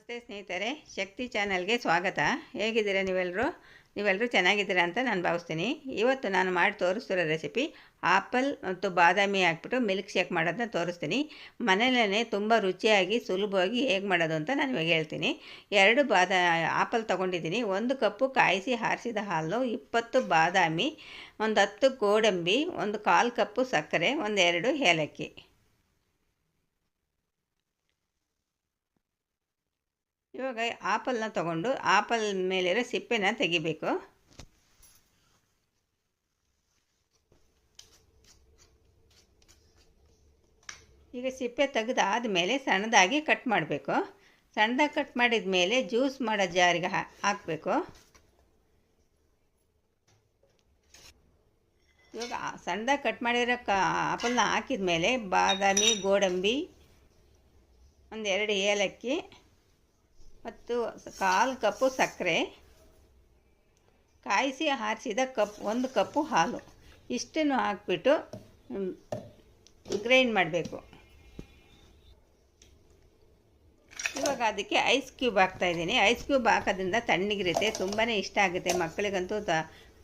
ನಮಸ್ತೆ ಸ್ನೇಹಿತರೆ, ಶಕ್ತಿ ಚಾನಲ್ಗೆ ಸ್ವಾಗತ. ಹೇಗಿದ್ದೀರಾ ನೀವೆಲ್ಲರೂ ಚೆನ್ನಾಗಿದ್ದೀರಾ ಅಂತ ನಾನು ಭಾವಿಸ್ತೀನಿ. ಇವತ್ತು ನಾನು ಮಾಡಿ ತೋರಿಸ್ತಿರೋ ರೆಸಿಪಿ ಆಪಲ್ ಮತ್ತು ಬಾದಾಮಿ ಹಾಕ್ಬಿಟ್ಟು ಮಿಲ್ಕ್ ಶೇಕ್ ಮಾಡೋದನ್ನ ತೋರಿಸ್ತೀನಿ. ಮನೆಯಲ್ಲೇ ತುಂಬ ರುಚಿಯಾಗಿ ಸುಲಭವಾಗಿ ಹೇಗೆ ಮಾಡೋದು ಅಂತ ನಾನು ಇವಾಗ ಹೇಳ್ತೀನಿ. 2 ಆಪಲ್ ತೊಗೊಂಡಿದ್ದೀನಿ, 1 ಕಪ್ಪು ಕಾಯಿಸಿ ಆರಿಸಿದ ಹಾಲು, 20 ಬಾದಾಮಿ, ಒಂದು 10 ಗೋಡಂಬಿ, ಒಂದು 1/4 ಕಪ್ಪು ಸಕ್ಕರೆ, 2 ಏಲಕ್ಕಿ. ಇವಾಗ ಆಪಲ್ನ ತೊಗೊಂಡು ಆಪಲ್ ಮೇಲಿರೋ ಸಿಪ್ಪೆನ ತೆಗಿಬೇಕು. ಈಗ ಸಿಪ್ಪೆ ತೆಗೆದಾದಮೇಲೆ ಸಣ್ಣದಾಗಿ ಕಟ್ ಮಾಡಬೇಕು. ಸಣ್ಣದಾಗಿ ಕಟ್ ಮಾಡಿದ ಮೇಲೆ ಜ್ಯೂಸ್ ಮಾಡೋ ಜಾರಿಗೆ ಹಾಕಬೇಕು. ಇವಾಗ ಸಣ್ಣದಾಗಿ ಕಟ್ ಮಾಡಿರೋ ಆಪಲ್ನ ಹಾಕಿದ ಮೇಲೆ ಬಾದಾಮಿ, ಗೋಡಂಬಿ, 2 ಏಲಕ್ಕಿ ಮತ್ತು 1/4 ಕಪ್ಪು ಸಕ್ಕರೆ, ಕಾಯಿಸಿ ಆರಿಸಿದ 1 ಕಪ್ಪು ಹಾಲು, ಇಷ್ಟನ್ನು ಹಾಕ್ಬಿಟ್ಟು ಗ್ರೈಂಡ್ ಮಾಡಬೇಕು. ಇವಾಗ ಅದಕ್ಕೆ ಐಸ್ ಕ್ಯೂಬ್ ಹಾಕ್ತಾಯಿದ್ದೀನಿ. ಐಸ್ ಕ್ಯೂಬ್ ಹಾಕೋದ್ರಿಂದ ತಣ್ಣಗಿರುತ್ತೆ, ತುಂಬಾ ಇಷ್ಟ ಆಗುತ್ತೆ. ಮಕ್ಕಳಿಗಂತೂ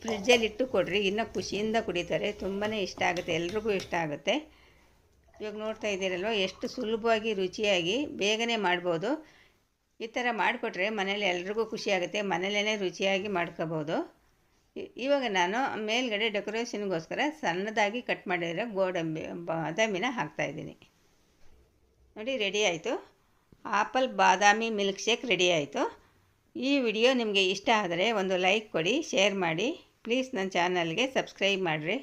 ಫ್ರಿಡ್ಜಲ್ಲಿಟ್ಟು ಕೊಡ್ರಿ, ಇನ್ನೂ ಖುಷಿಯಿಂದ ಕುಡಿತಾರೆ. ತುಂಬಾ ಇಷ್ಟ ಆಗುತ್ತೆ, ಎಲ್ರಿಗೂ ಇಷ್ಟ ಆಗುತ್ತೆ. ಇವಾಗ ನೋಡ್ತಾ ಇದ್ದೀರಲ್ವ, ಎಷ್ಟು ಸುಲಭವಾಗಿ ರುಚಿಯಾಗಿ ಬೇಗನೆ ಮಾಡ್ಬೋದು. ಈ ಥರ ಮಾಡಿಕೊಟ್ರೆ ಮನೇಲಿ ಎಲ್ರಿಗೂ ಖುಷಿಯಾಗುತ್ತೆ, ಮನೇಲೇ ರುಚಿಯಾಗಿ ಮಾಡ್ಕೋಬೋದು. ಇವಾಗ ನಾನು ಮೇಲ್ಗಡೆ ಡೆಕೋರೇಷನ್ಗೋಸ್ಕರ ಸಣ್ಣದಾಗಿ ಕಟ್ ಮಾಡಿರೋ ಬಾದಾಮಿನ ಹಾಕ್ತಾಯಿದ್ದೀನಿ. ನೋಡಿ, ರೆಡಿ ಆಯಿತು. ಆಪಲ್ ಬಾದಾಮಿ ಮಿಲ್ಕ್ ಶೇಕ್ ರೆಡಿ ಆಯಿತು. ಈ ವಿಡಿಯೋ ನಿಮಗೆ ಇಷ್ಟ ಆದರೆ ಒಂದು ಲೈಕ್ ಕೊಡಿ, ಶೇರ್ ಮಾಡಿ. ಪ್ಲೀಸ್ ನನ್ನ ಚಾನಲ್ಗೆ ಸಬ್ಸ್ಕ್ರೈಬ್ ಮಾಡಿರಿ.